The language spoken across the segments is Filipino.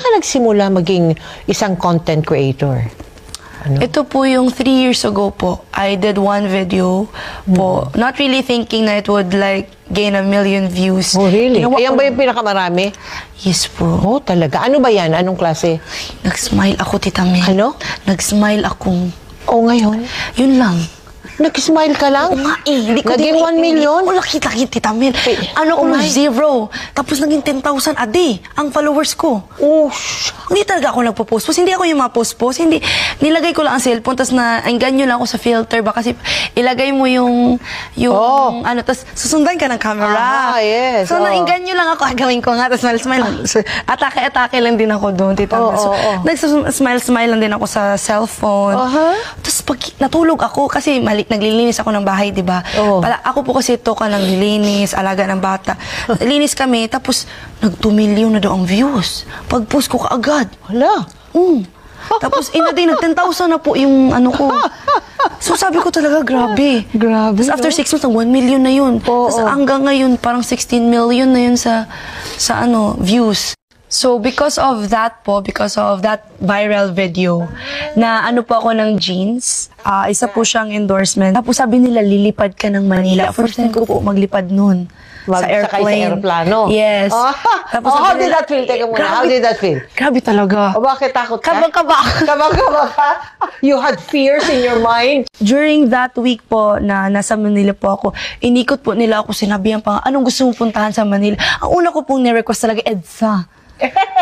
ka nagsimula maging isang content creator? Ano? Ito po yung 3 years ago po. I did one video po. Not really thinking na it would like gain 1 million views. Oh, really? Ayan ba yung pinakamarami? Yes po. Oh, talaga. Ano ba yan? Anong klase? Nag-smile ako, Tita Mel. Ano? Nag-smile ako. Oh, ngayon? Yun lang. Nag-smile ka lang? Oo nga eh. Hindi ko Naging 1 million? Wala kita-kita, Tita Mel. Ano ko, 0. Tapos naging 10,000 a day ang followers ko. Oh, Hindi talaga ako nagpo-post. Hindi ako yung ma-post-post. Hindi. Nilagay ko lang ang cellphone, tapos naingganyo lang ako sa filter. Ba kasi ilagay mo yung ano, tapos susundan ka ng camera. Ah, yes. So, naingganyo lang ako. Gawin ko nga, tapos smile-smile lang. So, atake-atake lang din ako doon, Tita Mel. So, nag-smile-smile lang din ako sa cellphone. Tapos pag natulog ako, kasi naglilinis ako ng bahay, di ba? Ako po kasi toka ng linis, alaga ng bata. Linis kami, tapos nag-2 million na daw ang views. Pag-post ko kaagad. hala. Tapos inaday, nag-10,000 na po yung ano ko. So sabi ko talaga, grabe. Grabe, Tapos after 6 months, 1 million na yun. Tapos hanggang ngayon, parang 16 million na yun sa ano, views. So, because of that viral video, na ano po ako ng jeans, isa po siyang endorsement. Tapos sabi nila, lilipad ka ng Manila. First time ko po maglipad nun. Sa airplane. Sa aeroplano? Yes. Tapos how did that feel? Teka muna, how did that feel? Grabe talaga. O bakit takot ka? Kabang-kaba. Kabang-kaba ka? You had fears in your mind? During that week po na nasa Manila po ako, inikot po nila ako, sinabihan pa nga, anong gusto mong puntahan sa Manila? Ang una ko pong ni-request talaga, EDSA.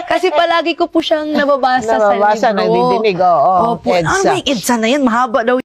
Kasi palagi ko po siyang nababasa sa libro. Nadidinig, oo. Opo. May EDSA na yan, mahaba daw.